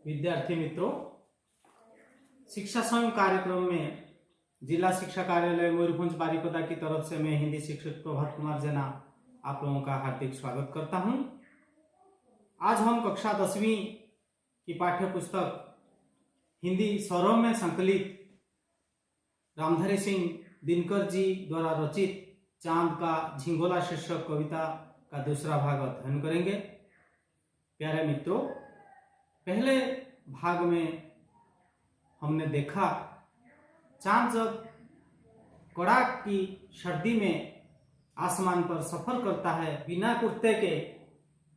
विद्यार्थी मित्रों, शिक्षा स्वयं कार्यक्रम में जिला शिक्षा कार्यालय मयूरभंज बारिपदा की तरफ से मैं हिंदी शिक्षक प्रभात कुमार जेना आप लोगों का हार्दिक स्वागत करता हूं। आज हम कक्षा 10वीं की पाठ्य पुस्तक हिंदी स्वरों में संकलित रामधारी सिंह दिनकर जी द्वारा रचित चांद का झिंगोला शीर्षक कविता का दूसरा भाग अध्ययन करेंगे। प्यारे मित्रों, पहले भाग में हमने देखा चांद जब कड़ाक की सर्दी में आसमान पर सफर करता है बिना कुर्ते के,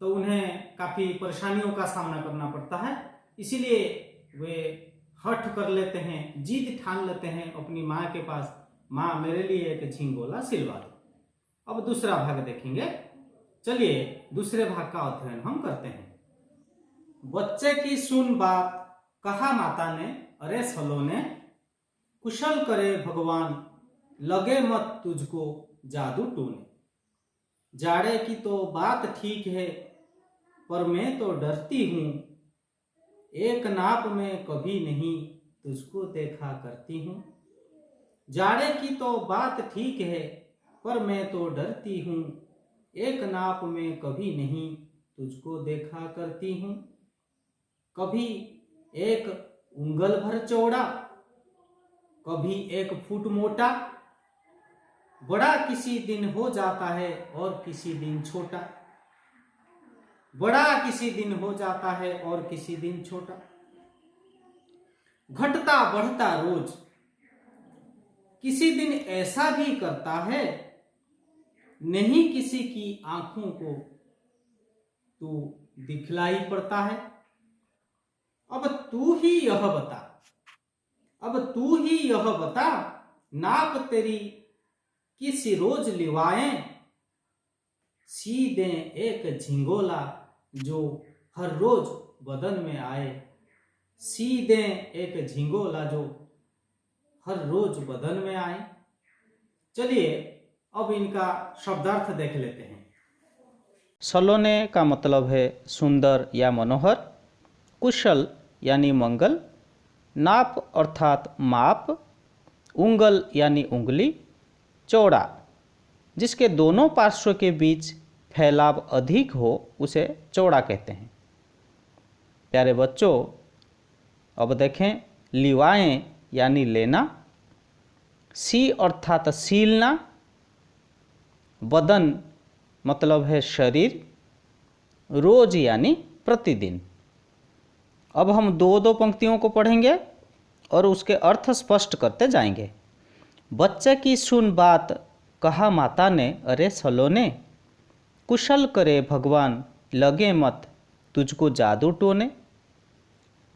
तो उन्हें काफी परेशानियों का सामना करना पड़ता है। इसीलिए वे हठ कर लेते हैं, जिद ठान लेते हैं अपनी माँ के पास, माँ मेरे लिए एक झिंगोला सिलवा दो। अब दूसरा भाग देखेंगे। चलिए दूसरे भाग का अध्ययन हम करते हैं। बच्चे की सुन बात कहा माता ने, अरे सलोने, कुशल करे भगवान, लगे मत तुझको जादू टूने। जाड़े की तो बात ठीक है, पर मैं तो डरती हूँ, एक नाप में कभी नहीं तुझको देखा करती हूँ। जाड़े की तो बात ठीक है, पर मैं तो डरती हूँ, एक नाप में कभी नहीं तुझको देखा करती हूँ। कभी एक उंगल भर चौड़ा, कभी 1 फुट मोटा, बड़ा किसी दिन हो जाता है और किसी दिन छोटा, बड़ा किसी दिन हो जाता है और किसी दिन छोटा। घटता बढ़ता रोज, किसी दिन ऐसा भी करता है, नहीं किसी की आंखों को तू दिखलाई पड़ता है। अब तू ही यह बता, अब तू ही यह बता, नाप तेरी किस रोज लिवाएं, सी दें एक झिंगोला जो हर रोज बदन में आए, सी दें एक झिंगोला जो हर रोज बदन में आए। चलिए अब इनका शब्दार्थ देख लेते हैं। सलोने का मतलब है सुंदर या मनोहर, कुशल यानी मंगल, नाप अर्थात माप, उंगल यानी उंगली, चौड़ा जिसके दोनों पार्श्व के बीच फैलाव अधिक हो उसे चौड़ा कहते हैं। प्यारे बच्चों, अब देखें लिवाएं यानी लेना, सी अर्थात सीलना, बदन मतलब है शरीर, रोज यानी प्रतिदिन। अब हम दो पंक्तियों को पढ़ेंगे और उसके अर्थ स्पष्ट करते जाएंगे। बच्चे की सुन बात कहा माता ने, अरे सलोने, कुशल करे भगवान, लगे मत तुझको जादू टोने।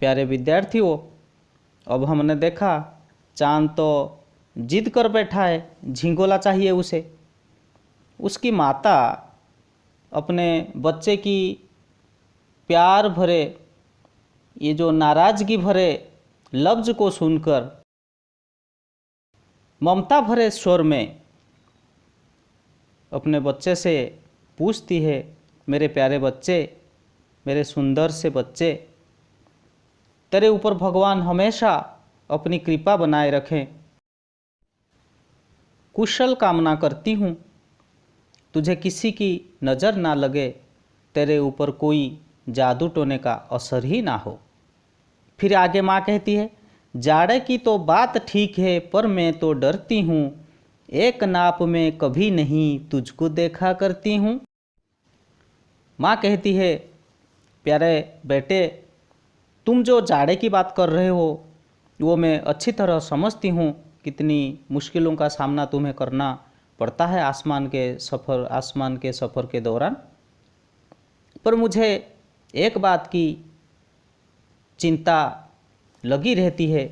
प्यारे विद्यार्थियों, अब हमने देखा चांद तो जिद कर बैठा है, झिंगोला चाहिए उसे। उसकी माता अपने बच्चे की प्यार भरे, ये जो नाराजगी भरे लफ्ज को सुनकर ममता भरे स्वर में अपने बच्चे से पूछती है, मेरे प्यारे बच्चे, मेरे सुंदर से बच्चे, तेरे ऊपर भगवान हमेशा अपनी कृपा बनाए रखें। कुशल कामना करती हूँ, तुझे किसी की नज़र ना लगे, तेरे ऊपर कोई जादू टोने का असर ही ना हो। फिर आगे माँ कहती है, जाड़े की तो बात ठीक है, पर मैं तो डरती हूँ, एक नाप में कभी नहीं तुझको देखा करती हूँ। माँ कहती है, प्यारे बेटे, तुम जो जाड़े की बात कर रहे हो वो मैं अच्छी तरह समझती हूँ, कितनी मुश्किलों का सामना तुम्हें करना पड़ता है आसमान के सफ़र के दौरान। पर मुझे एक बात की चिंता लगी रहती है,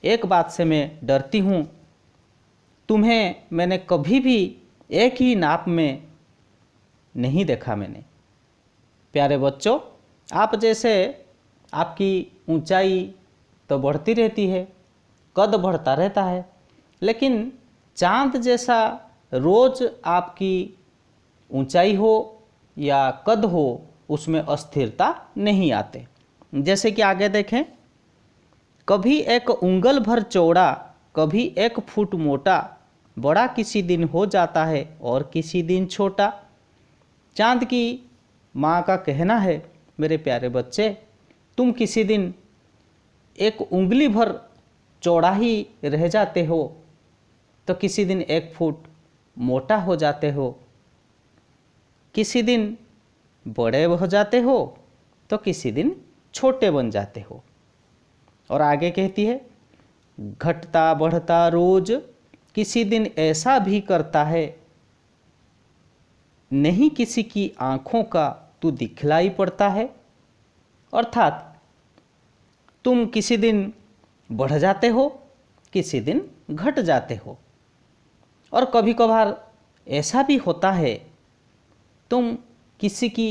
एक बात से मैं डरती हूँ, तुम्हें मैंने कभी भी एक ही नाप में नहीं देखा मैंने। प्यारे बच्चों, आप जैसे आपकी ऊंचाई तो बढ़ती रहती है, कद बढ़ता रहता है, लेकिन चांद जैसा रोज आपकी ऊंचाई हो या कद हो उसमें अस्थिरता नहीं आते। जैसे कि आगे देखें, कभी एक उंगल भर चौड़ा, कभी 1 फुट मोटा, बड़ा किसी दिन हो जाता है और किसी दिन छोटा। चांद की माँ का कहना है, मेरे प्यारे बच्चे, तुम किसी दिन 1 उंगली भर चौड़ा ही रह जाते हो, तो किसी दिन 1 फुट मोटा हो जाते हो, किसी दिन बड़े हो जाते हो तो किसी दिन छोटे बन जाते हो। और आगे कहती है, घटता बढ़ता रोज, किसी दिन ऐसा भी करता है, नहीं किसी की आँखों का तू दिखलाई पड़ता है। अर्थात तुम किसी दिन बढ़ जाते हो, किसी दिन घट जाते हो, और कभी कभार ऐसा भी होता है तुम किसी की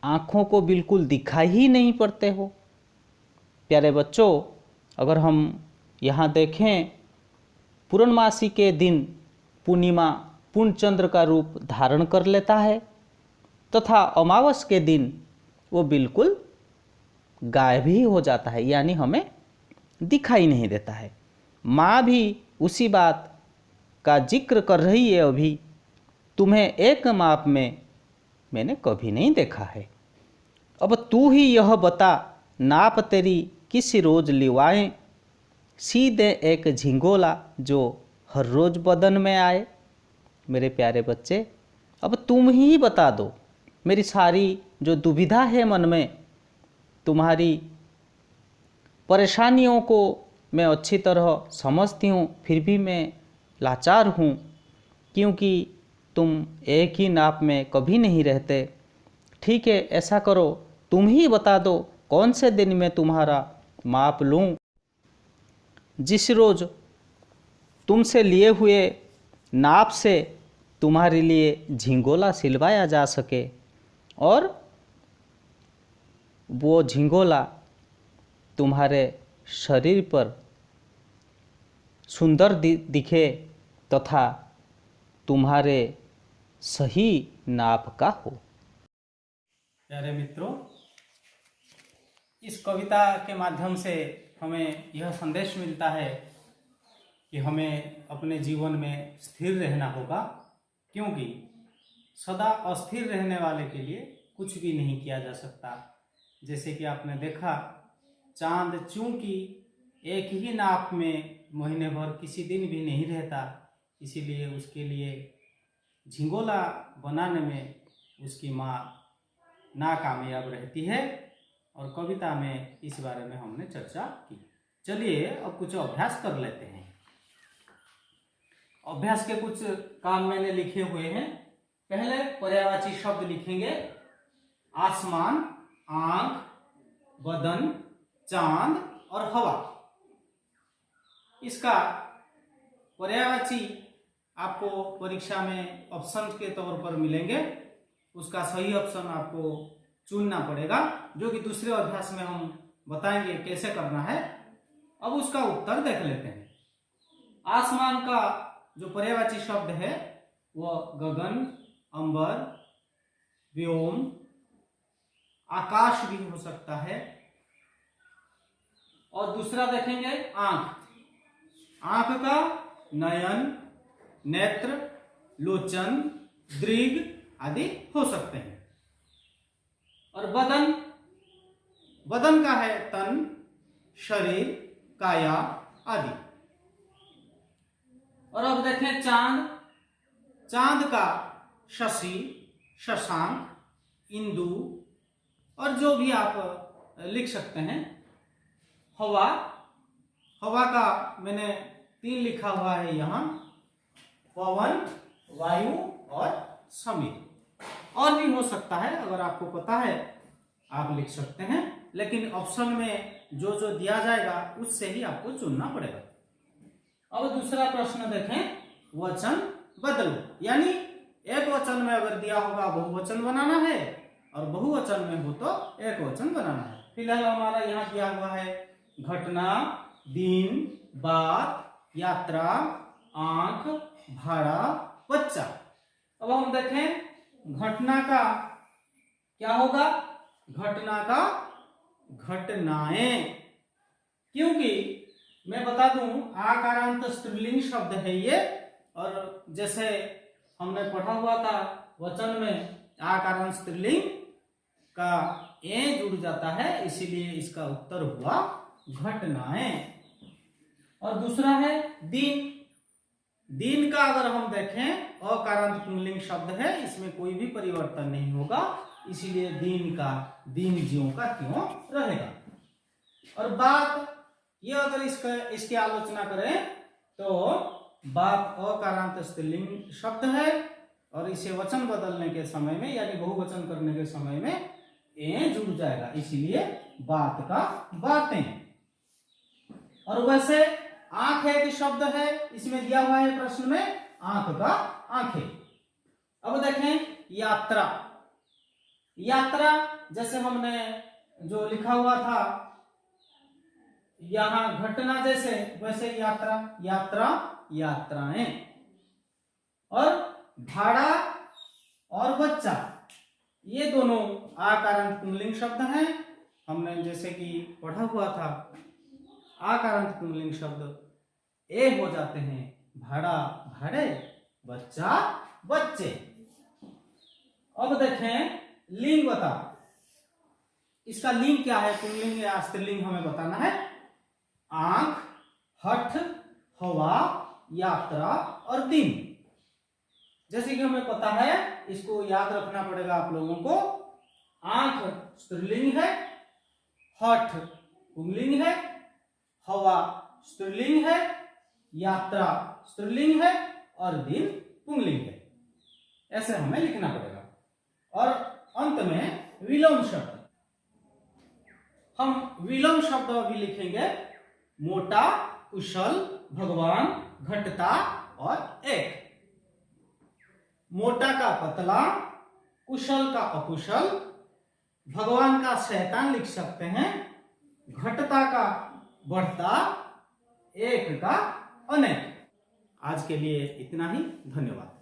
आँखों को बिल्कुल दिखाई ही नहीं पड़ते हो। प्यारे बच्चों, अगर हम यहाँ देखें, पूर्णमासी के दिन पूर्णिमा पूर्ण चंद्र का रूप धारण कर लेता है तथा अमावस के दिन वो बिल्कुल गायब ही हो जाता है, यानी हमें दिखाई नहीं देता है। माँ भी उसी बात का जिक्र कर रही है, अभी तुम्हें एक माप में मैंने कभी नहीं देखा है। अब तू ही यह बता, नाप तेरी किस रोज लिवाएं, सीधे एक झिंगोला जो हर रोज बदन में आए। मेरे प्यारे बच्चे, अब तुम ही बता दो, मेरी सारी जो दुविधा है मन में, तुम्हारी परेशानियों को मैं अच्छी तरह समझती हूँ, फिर भी मैं लाचार हूँ, क्योंकि तुम एक ही नाप में कभी नहीं रहते। ठीक है, ऐसा करो, तुम ही बता दो कौन से दिन में तुम्हारा माप लूँ, जिस रोज़ तुमसे लिए हुए नाप से तुम्हारे लिए झिंगोला सिलवाया जा सके और वो झिंगोला तुम्हारे शरीर पर सुंदर दिखे तथा तुम्हारे सही नाप का हो। प्यारे मित्रों, इस कविता के माध्यम से हमें यह संदेश मिलता है कि हमें अपने जीवन में स्थिर रहना होगा, क्योंकि सदा अस्थिर रहने वाले के लिए कुछ भी नहीं किया जा सकता। जैसे कि आपने देखा, चांद चूंकि एक ही नाप में महीने भर किसी दिन भी नहीं रहता, इसीलिए उसके लिए झिंगोला बनाने में उसकी माँ नाकामयाब रहती है। और कविता में इस बारे में हमने चर्चा की। चलिए अब कुछ अभ्यास कर लेते हैं। अभ्यास के कुछ काम मैंने लिखे हुए हैं। पहले पर्यायवाची शब्द लिखेंगे, आसमान, आंख, बदन, चांद और हवा। इसका पर्यायवाची आपको परीक्षा में ऑप्शन के तौर पर मिलेंगे, उसका सही ऑप्शन आपको चुनना पड़ेगा, जो कि दूसरे अभ्यास में हम बताएंगे कैसे करना है। अब उसका उत्तर देख लेते हैं। आसमान का जो पर्यायवाची शब्द है वह गगन, अंबर, व्योम, आकाश भी हो सकता है। और दूसरा देखेंगे आंख। आंख का नयन, नेत्र, लोचन, दृग आदि हो सकते हैं। और बदन, बदन का है तन, शरीर, काया आदि। और अब देखें चांद। चांद का शशि, शशांक, इंदु और जो भी आप लिख सकते हैं। हवा, हवा का मैंने 3 लिखा हुआ है यहाँ, पवन, वायु और समीर। और भी हो सकता है, अगर आपको पता है आप लिख सकते हैं, लेकिन ऑप्शन में जो जो दिया जाएगा उससे ही आपको चुनना पड़ेगा। अब दूसरा प्रश्न देखें, वचन बदलो, यानी एक वचन में अगर दिया होगा बहुवचन बनाना है और बहुवचन में हो तो एक वचन बनाना है। फिलहाल हमारा यहाँ दिया हुआ है घटना, दिन, बात, यात्रा, आंख, भाड़ा, बच्चा। अब हम देखें घटना का क्या होगा। घटना का घटनाएं। क्योंकि मैं बता दूं आकारांत स्त्रीलिंग शब्द है ये, और जैसे हमने पढ़ा हुआ था वचन में आकारांत स्त्रीलिंग का ए जुड़ जाता है, इसीलिए इसका उत्तर हुआ घटनाएं। और दूसरा है दिन। दिन का अगर हम देखें अकारांत पुंलिंग शब्द है, इसमें कोई भी परिवर्तन नहीं होगा, इसीलिए दिन का दिन ज्यों का त्यों रहेगा। और बात ये अगर इसकी आलोचना करें तो बात अकारांत स्त्रीलिंग शब्द है और इसे वचन बदलने के समय में यानी बहुवचन करने के समय में ए जुड़ जाएगा, इसीलिए बात का बातें। और वैसे आंख एक शब्द है, इसमें दिया हुआ है प्रश्न में आंख का आंखें। अब देखें यात्रा। यात्रा जैसे हमने जो लिखा हुआ था यहां घटना जैसे, वैसे यात्रा यात्रा यात्राएं। और भाड़ा और बच्चा ये दोनों आकारांत पुंलिंग शब्द हैं। हमने जैसे कि पढ़ा हुआ था आकारांत पुंलिंग शब्द ए हो जाते हैं, भाड़ा भाड़े, बच्चा बच्चे। अब देखें लिंग बता, इसका लिंग क्या है, पुंलिंग या स्त्रीलिंग हमें बताना है। आंख, हठ, हवा, यात्रा और दिन। जैसे कि हमें पता है, इसको याद रखना पड़ेगा आप लोगों को। आंख स्त्रीलिंग है, हठ पुंलिंग है, हवा स्त्रीलिंग है, यात्रा स्त्रीलिंग है और दिन पुंलिंग है। ऐसे हमें लिखना पड़ेगा। और अंत में विलोम शब्द। हम विलोम शब्द भी लिखेंगे, मोटा, कुशल, भगवान, घटता और एक। मोटा का पतला, कुशल का अकुशल, भगवान का शैतान लिख सकते हैं, घटता का बढ़ता, एक का अनेक। आज के लिए इतना ही, धन्यवाद।